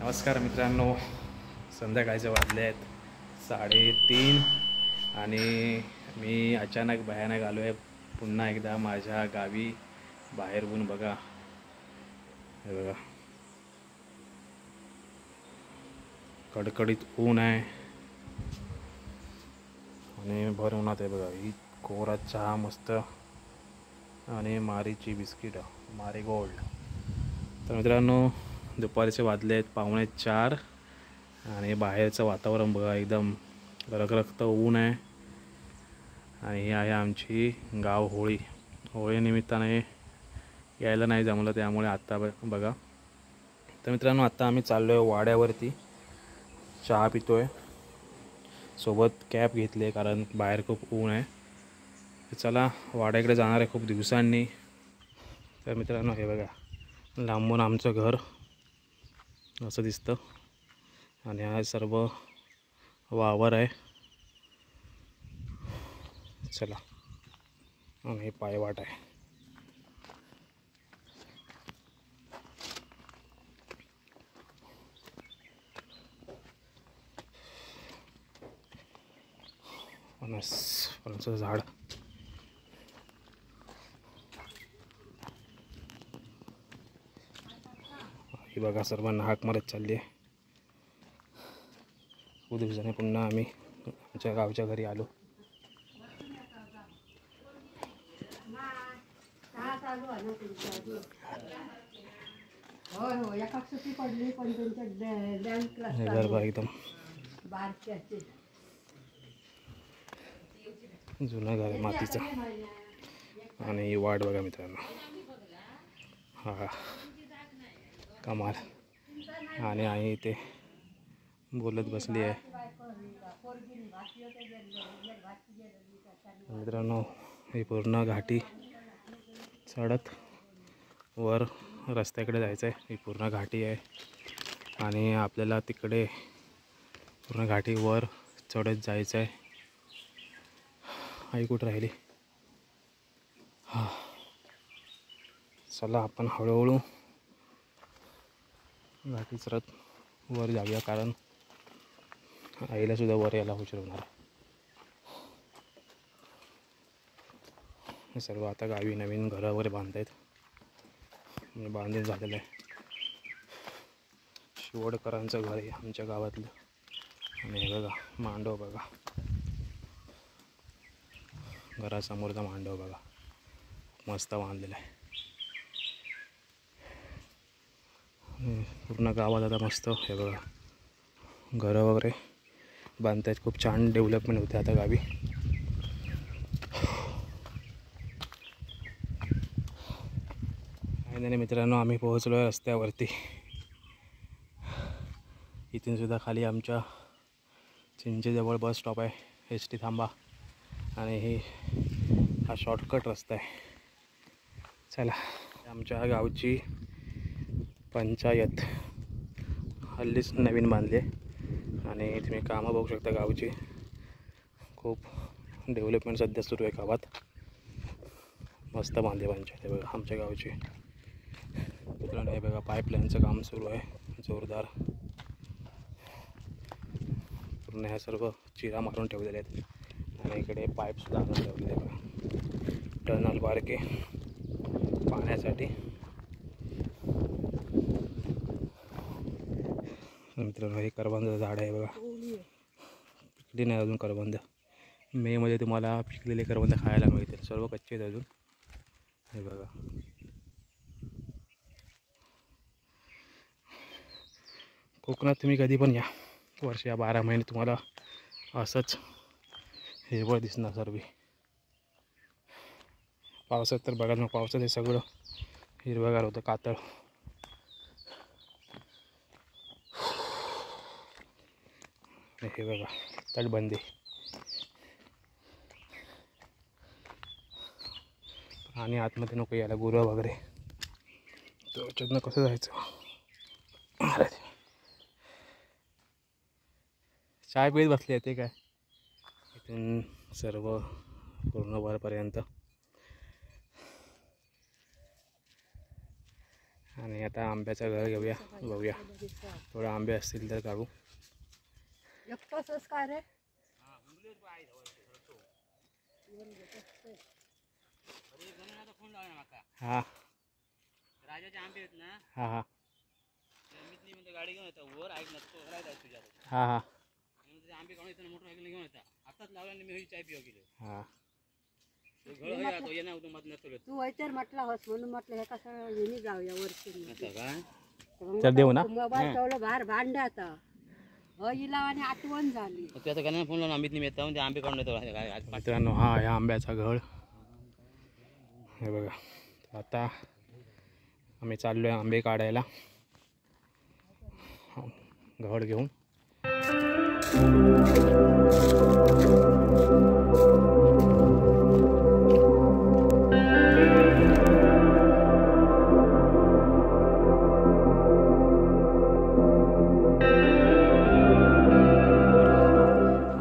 नमस्कार मित्रांनो, संध्याकाळचे वाजले आहेत 3:30 आणि मी अचानक भयानक आलो आहे पुन्हा एकदा माझ्या गावी. बाहेरून बघा, हे बघा कडकडीत ऊन आहे आणि भर उन्हात आहे बघा. ही कोरा चहा मस्त आणि मारीची बिस्किट, मारी गोल्ड. तर मित्रांनो, दुपारचे वाजले आहेत 3:45 आणि बाहेरचं वातावरण बघा, एकदम रखरखतं ऊन आहे. आणि ही आहे आमची गाव होळी. होळीनिमित्ताने यायला नाही जमलं, त्यामुळे आत्ता बघा. तर मित्रांनो, आत्ता आम्ही चाललो आहे वाड्यावरती, चहा पितो आहे, सोबत कॅप घेतली आहे कारण बाहेर खूप ऊन आहे. तर चला, वाड्याकडे जाणार आहे खूप दिवसांनी. तर मित्रांनो, हे बघा लांबून आमचं घर असं दिसतं आणि हा सर्व वावर आहे. चला, आणि पायवाट आहे. फणसाचं झाड, ही बघा सर्वांना हाक मारत चालली आहे. खूप दिवसाने पुन्हा आम्ही आमच्या गावच्या घरी आलो. एकदम जुनं घर आहे मातीचं. आणि ही वाट बघा मित्रांनो, हा कमाल. आणि आई इथे बोलत बसली आहे. मित्रांनो, ही पूर्ण घाटी चढत वर रस्त्याकडे जायचं आहे. ही पूर्ण घाटी आहे आणि आपल्याला तिकडे पूर्ण घाटीवर चढत जायचं आहे. आई कुठं राहिली? हां, चला आपण हळूहळू घाटी चढत वर जाऊया, कारण आईला सुद्धा वर यायला उशीर होणार. हे सर्व आता गावी नवीन घरं वगैरे बांधतायत, म्हणजे बांधून झालेलं आहे. शिवडकरांचं घर आहे आमच्या गावातलं. आणि हे बघा मांडव, बघा घरासमोरचा मांडव बघा, मस्त बांधलेला आहे. पूर्ण गावात आता मस्त हे बघा घरं वगैरे बांधतायत. खूप छान डेव्हलपमेंट होते आता गावी. आणि मित्रांनो, आम्ही पोहोचलो आहे रस्त्यावरती. इथून सुद्धा खाली आमच्या चिंचेजवळ बस स्टॉप आहे, एस टी थांबा. आणि हा शॉर्टकट रस्ता आहे. चला, आमच्या गावची पंचायत हल्लीच नवीन बांधली आहे आणि तुम्ही कामं बघू शकता गावची. खूप डेव्हलपमेंट सध्या सुरू आहे गावात. मस्त बांधली पंचायत आहे बघा आमच्या गावची. मित्रांनो, हे बघा पाईपलाईनचं काम सुरू आहे जोरदार. पूर्ण ह्या सर्व चिरा मारून ठेवलेले आहेत आणि इकडे पाईपसुद्धा आणून ठेवलेले आहे बघा. टर्नल बारके पाण्यासाठी. मित्रांनो, हे करवंदाचं झाड आहे बघा. पिकली नाही अजून करवंद. मेमध्ये तुम्हाला पिकलेले करवंद खायला मिळतील. सर्व कच्चे आहेत अजून. हे बघा, कोकणात तुम्ही कधी पण या, वर्ष या 12 महिने तुम्हाला असंच हिरवळ दिसणार सर्व. पावसात तर बघा ना, पावसात हे सगळं हिरवगार होतं, कातळ. हे बघा तटबंदी. आणि आतमध्ये नको यायला, गुरं वगैरे. तर त्याच्यातनं कसं जायचं? अरे, चाय पीत बसले ते काय. इथून सर्व पूर्ण वरपर्यंत. आणि आता आंब्याचं घर घेऊया, बघूया थोडे आंबे असतील तर काढू. काय रे हां राजाचे आंबे आहेत ना, हां हां मी म्हणतो गाडी घेऊन येतो वर ऐक नसतो तुझ्या हां हां आंबे काढून येतो मोटरसायकल घेऊन येता. आताच लावला मी चाय पिऊ गेलो. हां तू वैतर म्हटला होस म्हणून म्हटलं हे कसं येणी जाऊया वरती तर देऊ ना. मोबाईल ठेवलं बाहेर भांड्या आता हिला आणि आठवण झाली. त्याचा गाणं फोन लावून अमितने येतो ते आंबे काढून येतो. मित्रांनो हा आहे आंब्याचा घड, हे बघा. आता आम्ही चाललो आहे आंबे काढायला घड घेऊन.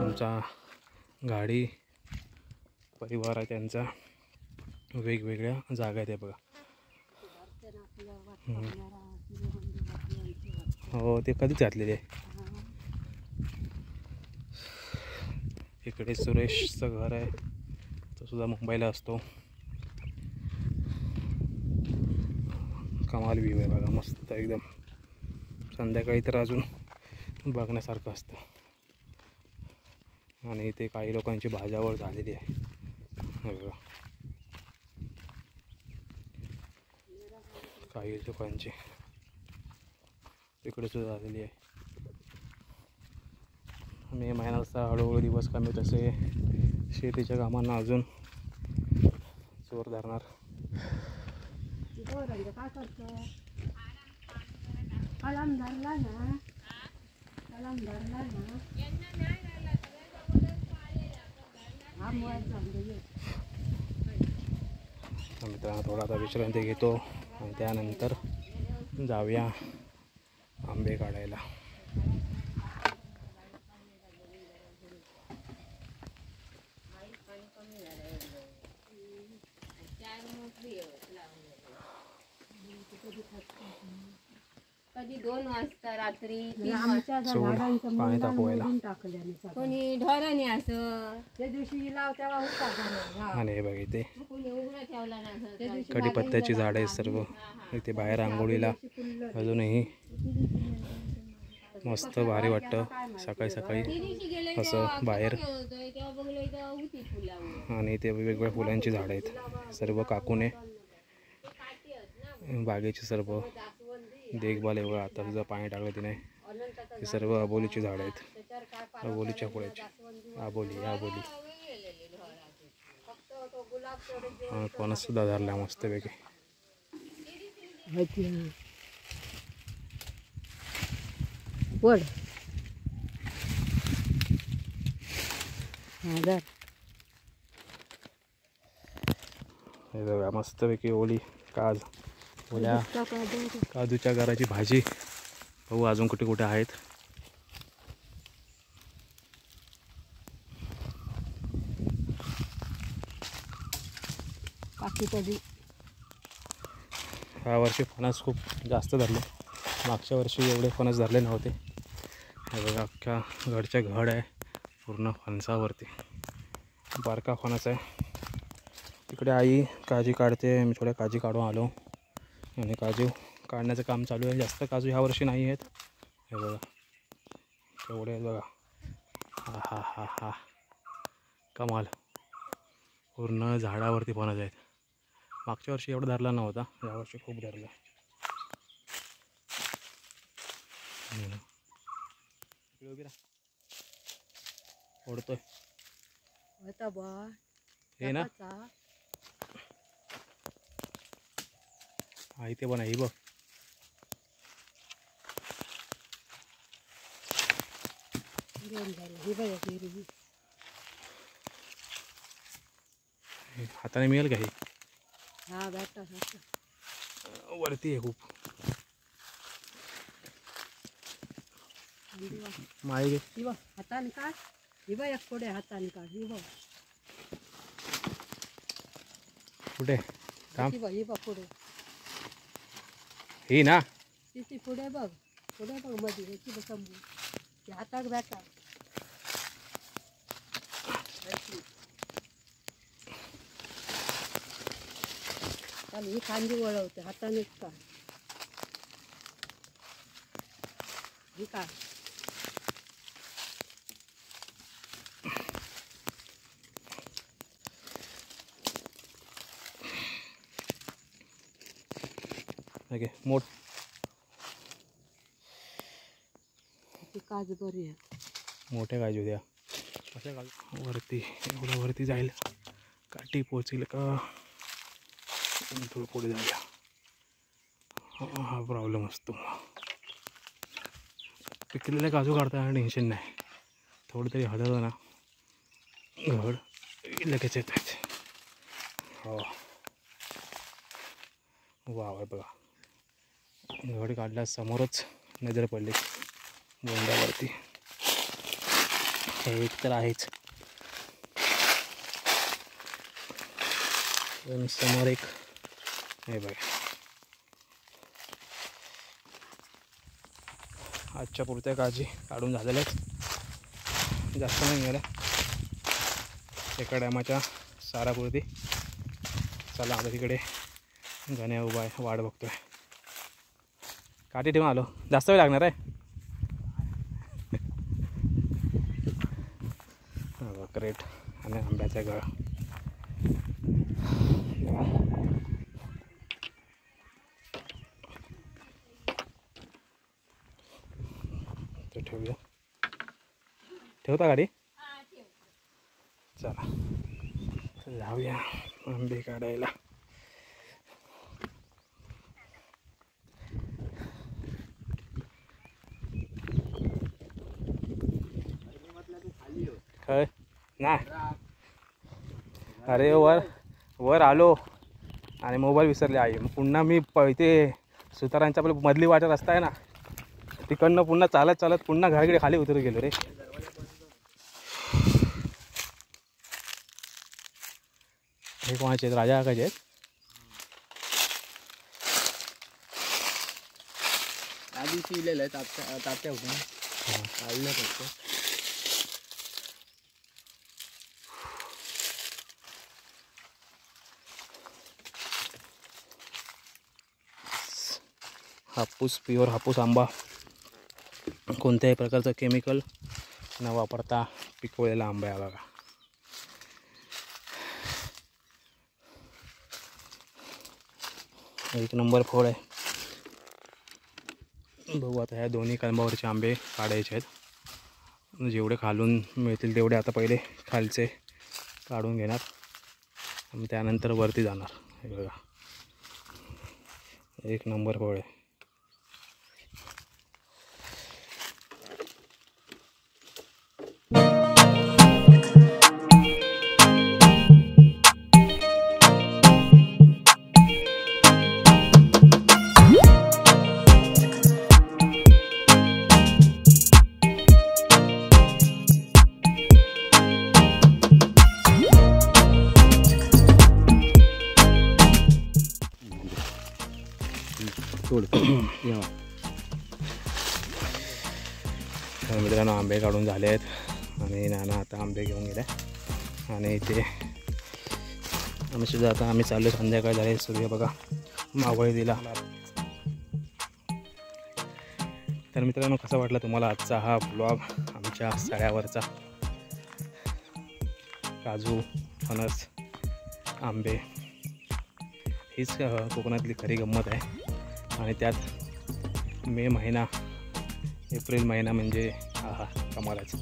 आमचा गाडी परिवार आहे त्यांचा, वेगवेगळ्या जागा आहेत बघा. हो ते कधीच घातलेले आहे. इकडे सुरेशचं घर आहे, तो सुद्धा मुंबईला असतो. कमाल व्ह्यू आहे बघा, मस्त एकदम. संध्याकाळी तर अजून बघण्यासारखं असतं. आणि इथे काही लोकांची भाज्यावर झालेली आहे हे बघा, काही लोकांची तिकडे सुद्धा झालेली आहे. मे महिन्याचा हळूहळू दिवस कमी तसे शेतीच्या कामांना अजून जोर धरणार. काय करतो कलम धरला ना, कलम धरला ना. मित्रांनो थोडा आता विश्रांती घेतो आणि त्यानंतर जाऊया आंबे काढायला. कधी 2 वाजता रात्री पाणी तापवायला. कोणी ढोराने असं त्या दिवशी लाव तेव्हा होता. आणि हे बघ इथे कोणी उघडा ठेवला ना. कडीपत्त्याची झाडं आहेत सर्व. इथे बाहेर आंघोळीला अजूनही मस्त भारी वाटतं सकाळी सकाळी असं बाहेर. आणि इथे वेगवेगळ्या फुलांची झाडं आहेत सर्व. काकूने बागेची सर्व देखभाल आहे बघा. आता तुझं पाणी टाकलं तिने. हे सर्व आबोलीची झाडं आहेत, आबोलीच्या फुलाची. आबोली फणस सुद्धा धरला मस्तपैकी. वड हे बघा मस्तपैकी ओली काज, ओल्या काजूच्या घराची भाजी. बघू अजून कुठे कुठे आहेत. ह्या वर्षी फणस खूप जास्त धरले, मागच्या वर्षी एवढे फणस धरले नव्हते. हे बघा अख्ख्या घडच्या घड आहे पूर्ण फणसावरती. बारका फणस आहे. तिकडे आई काजी काढते, मी थोड्या काजी काढून आलो आणि काजू काढण्याचं काम चालू आहे. जास्त काजू ह्या वर्षी नाही आहेत. हे बघा केवढे आहेत बघा. हा हा हा हा कमाल. पूर्ण झाडावरती फणस आहेत. मागच्या वर्षी एवढा धरला नव्हता, यावर्षी खूप धरला. ओढतोय हे ना. हा इथे पण आहे बघ. हाताने मिळेल का हे. वरती आहे खूप. माळी हाताने काढ. ही बघ एक पुढे हाताने काढ. ही बघ कुठे थांब. ही बघ पुढे. ही ना तिथे पुढे बघ मध्ये ह्याची बघ समजून ते हातात भेटा चाल ही खांदी वळवते हातानेच का ही का ओके मोठ ती काज बरी आहे मोठ्या काजू द्या अशा काजू वरती एवढं वरती जाईल काठी पोचेल का थोडं पुढे जाऊया हा प्रॉब्लेम असतो पिकलेले काजू काढताना टेन्शन नाही थोडं तरी हलवलं ना घड लगेच येतात हो वा बघा घड काढल्या समोरच नजर पडली गोंड्यावरती हे एक तर आहेच आणि समोर एक हे बघा आजच्या पुरत्या काळजी काढून झालेल्या आहेत जास्त नाही गेल्या एका डॅमाच्या सारापुरती चला आता तिकडे गण्या उभा आहे वाट बघतोय काठी ठेवून आलो जास्त वेळ लागणार आहे क्रेट आणि आंब्याचा गळ ते ठेवूया ठेवता गाडी चला जाऊया आंबे काढायला काय नाही अरे वर आलो आणि मोबाईल विसरले आहे पुन्हा मी इथे सुतारांच्या आपल्या मधली वाटा रस्ता आहे ना तिकडनं पुन्हा चालत पुन्हा घराकडे खाली उतरू गेलो रे हे कोणाचे आहेत राजा काकाचे आहेत आधीच इलेलं आहे तात्या होतं हां काढलं फक्त हापूस प्युअर हापूस आंबा कोणत्याही प्रकारचं केमिकल न वापरता पिकवलेला आंबा आहे बघा एक नंबर फळ आहे बघू आता ह्या दोन्ही कलमावरचे आंबे काढायचे आहेत जेवढे खालून मिळतील तेवढे आता पहिले खालचे काढून घेणार आणि त्यानंतर वरती जाणार हे बघा एक नंबर फळ आहे तर मित्रांनो आंबे काढून झाले आहेत आणि नाना आता आंबे घेऊन गेले आणि इथे आम्ही सुद्धा आता आम्ही चाललो संध्याकाळ झाले सूर्य बघा मावळी दिला तर मित्रांनो कसा वाटला तुम्हाला आजचा हा ब्लॉग आमच्या सड्यावरचा काजू फणस आंबे हीच कोकणातली खरी गंमत आहे आणि त्यात मे महिना एप्रिल महिना म्हणजे हा कमालच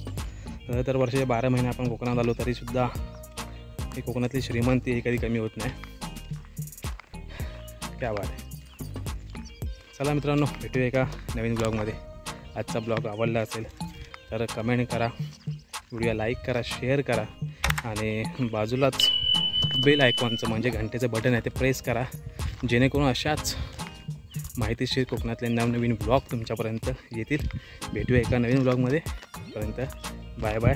तर वर्षाचे 12 महिने आपण कोकणात आलो तरीसुद्धा ही कोकणातली श्रीमंती ही कधी कमी होत नाही क्या बात आहे चला मित्रांनो भेटूया एका नवीन ब्लॉगमध्ये आजचा ब्लॉग आवडला असेल तर कमेंट करा व्हिडिओ लाईक करा शेअर करा आणि बाजूलाच बेल आयकॉनचं म्हणजे घंटेचं बटन आहे ते प्रेस करा जेणेकरून अशाच माहितीशीर कोकणातले नवनवीन ब्लॉग तुमच्यापर्यंत येतील भेटूया एका नवीन ब्लॉगमध्ये पर्यंत बाय बाय